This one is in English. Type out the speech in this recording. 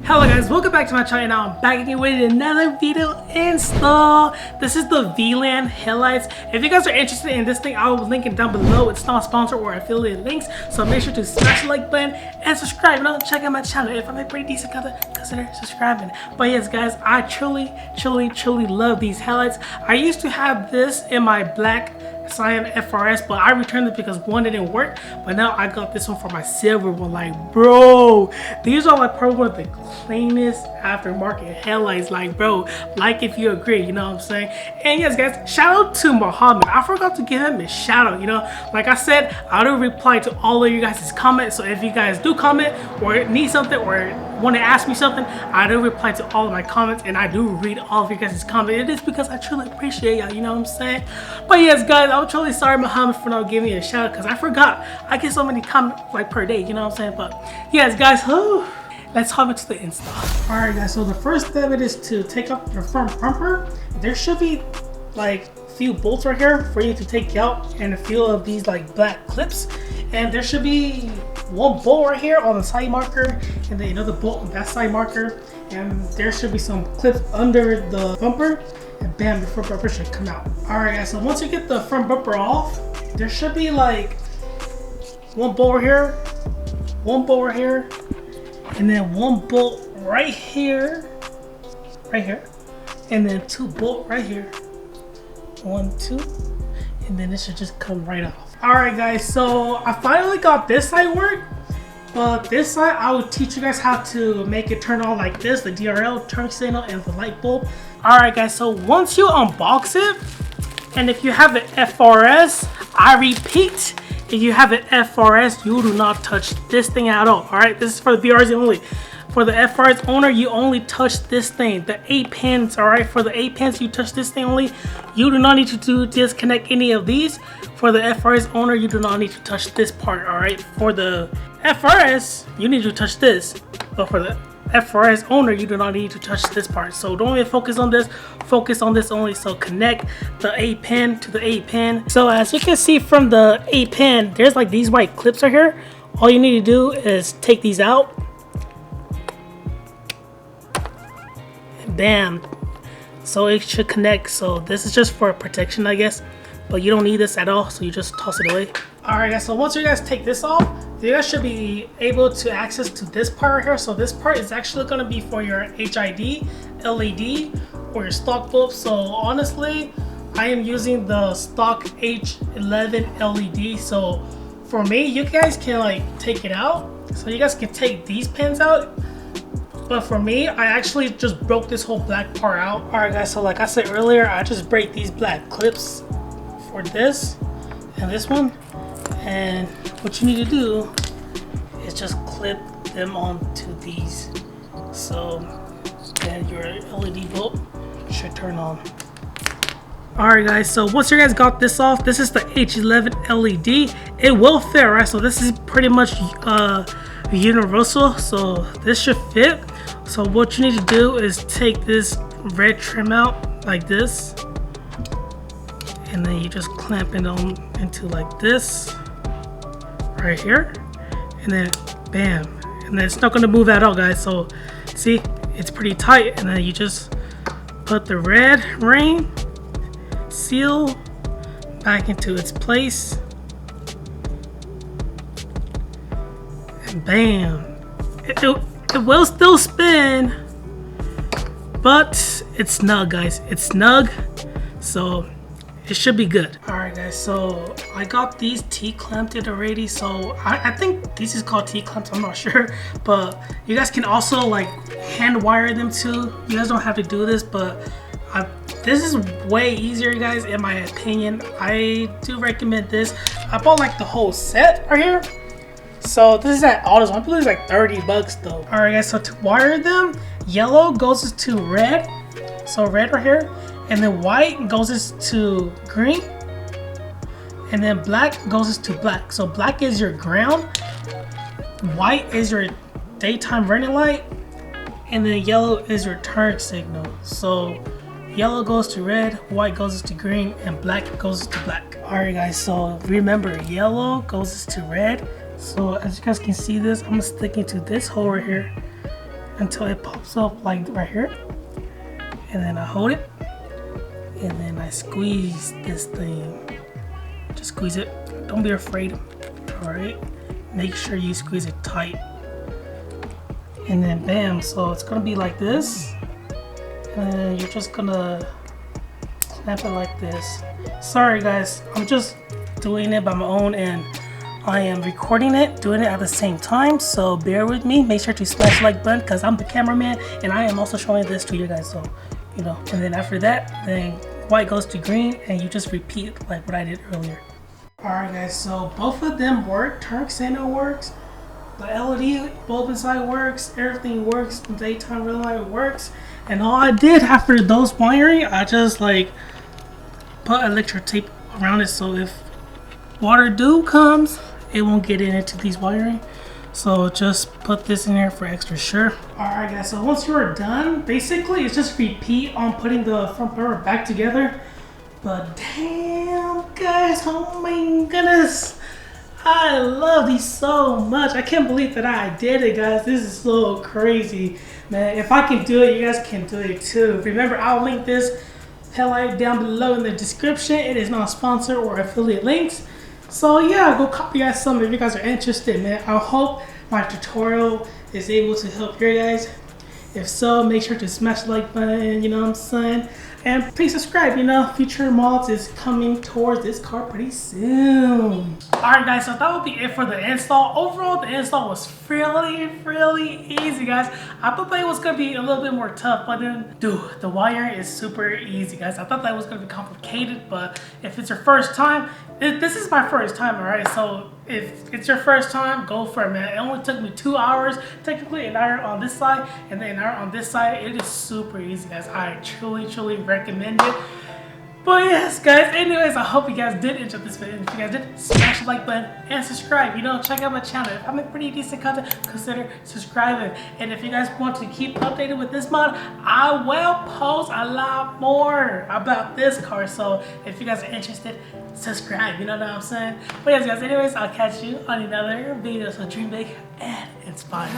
Hello guys, welcome back to my channel. Now I'm back again with another video install. This is the Vland headlights. If you guys are interested in this thing, I will link it down below. It's not sponsored or affiliate links, so make sure to smash the like button and subscribe. And check out my channel. If I make pretty decent content, consider subscribing. But yes guys, I truly love these headlights. I used to have this in my black Scion FRS, but I returned it because one didn't work. But now I got this one for my silver one. Like, bro, these are like probably one of the cleanest aftermarket headlights. Like, bro, like if you agree, you know what I'm saying? And yes guys, shout out to Muhammad. I forgot to give him a shout out. You know, like I said, I do reply to all of you guys' comments. So if you guys do comment or need something or want to ask me something, I do reply to all of my comments and I do read all of you guys' comments. It is because I truly appreciate y'all, you know what I'm saying? But yes guys, I'm truly sorry Muhammad for not giving me a shout out because I forgot. I get so many comments like per day, you know what I'm saying? But yes guys, let's hop into the install. Alright guys, so the first step is to take off the front bumper. There should be like a few bolts right here for you to take out and a few of these like black clips. And there should be one bolt right here on the side marker and then another bolt on that side marker, and there should be some clips under the bumper, and bam, the front bumper should come out. Alright guys, so once you get the front bumper off, there should be like one bolt here, one bolt right here, and then one bolt right here, and then two bolts right here, 1, 2, and then it should just come right off. Alright guys, so I finally got this side work, but this side I will teach you guys how to make it turn on like this, the DRL, turn signal, and the light bulb. Alright guys, so once you unbox it, and if you have the FRS, I repeat, if you have the FRS, you do not touch this thing at all. Alright, this is for the BRZ only. For the FRS owner, you only touch this thing, the 8 pins. Alright, for the 8 pins, you touch this thing only. You do not need to disconnect any of these. For the FRS owner, you do not need to touch this part. Alright, for the FRS, you need to touch this, but for the FRS owner, you do not need to touch this part. So don't even focus on this, focus on this only. So connect the 8 pin to the 8 pin. So as you can see from the 8 pin, there's like these white clips right here. All you need to do is take these out. Bam, so it should connect. So this is just for protection, I guess, but you don't need this at all, so you just toss it away. Alright guys, so once you guys take this off, you guys should be able to access to this part right here. So this part is actually going to be for your HID, LED, or your stock bulb. So honestly, I am using the stock H11 LED. So for me, you guys can like take it out. So you guys can take these pins out. But for me, I actually just broke this whole black part out. Alright guys, so like I said earlier, I just break these black clips for this and this one. And what you need to do is just clip them onto these. So then your LED bulb should turn on. Alright guys, so once you guys got this off, this is the H11 LED. It will fit, right? So this is pretty much universal, so this should fit. So what you need to do is take this red trim out like this, and then you just clamp it on into like this right here, and then bam, and then it's not going to move at all guys. So see, it's pretty tight, and then you just put the red ring seal back into its place, and bam, it will still spin, but it's snug guys, it's snug, so it should be good. Alright guys, so I got these T-clamped it already. So I think this is called T-clamps, I'm not sure, but you guys can also like hand wire them too. You guys don't have to do this, but this is way easier guys, in my opinion. I do recommend this. I bought like the whole set right here. So this is at Autos. I believe it's like 30 bucks though. Alright guys, so to wire them, yellow goes to red. So red right here. And then white goes to green. And then black goes to black. So black is your ground. White is your daytime running light. And then yellow is your turn signal. So yellow goes to red, white goes to green, and black goes to black. Alright guys, so remember, yellow goes to red. So as you guys can see this, I'm sticking to this hole right here. until it pops up like right here. And then I hold it. And then I squeeze this thing. Just squeeze it. Don't be afraid. Alright? Make sure you squeeze it tight. And then bam, so it's gonna be like this. And then you're just gonna snap it like this. Sorry guys, I'm just doing it by my own and I am recording it, doing it at the same time, so bear with me. Make sure to smash the like button because I'm the cameraman and I am also showing this to you guys, so you know. And then after that, then white goes to green and you just repeat like what I did earlier. Alright guys, so both of them work. Turn signal works, the LED bulb inside works, everything works, the daytime red light works. And all I did after those wiring, I just like put electric tape around it so if water comes, it won't get into these wiring. So just put this in there for extra sure. Alright guys, so once you're done, basically it's just repeat on putting the front bumper back together. But damn guys, oh my goodness, I love these so much. I can't believe that I did it guys. This is so crazy, man. If I can do it, you guys can do it too. Remember, I'll link this headlight down below in the description. It is not sponsored or affiliate links. So yeah, go copy guys some if you guys are interested, man. I hope my tutorial is able to help you guys. If so, make sure to smash the like button, you know what I'm saying? And please subscribe, you know, future mods is coming towards this car pretty soon. Alright guys, so that will be it for the install. Overall, the install was really easy guys. I thought that it was gonna be a little bit more tough, but then, dude, the wiring is super easy guys. I thought that was gonna be complicated, but if it's your first time, this is my first time, alright? So if it's your first time, go for it, man. It only took me 2 hours, technically an hour on this side, and then an hour on this side. It is super easy, guys. I truly recommend it. But yes, guys, anyways, I hope you guys did enjoy this video. If you guys did, smash the like button and subscribe. You know, check out my channel. If I make pretty decent content, consider subscribing. And if you guys want to keep updated with this mod, I will post a lot more about this car. So if you guys are interested, subscribe. You know what I'm saying? But yes, guys, anyways, I'll catch you on another video. So dream big and inspire.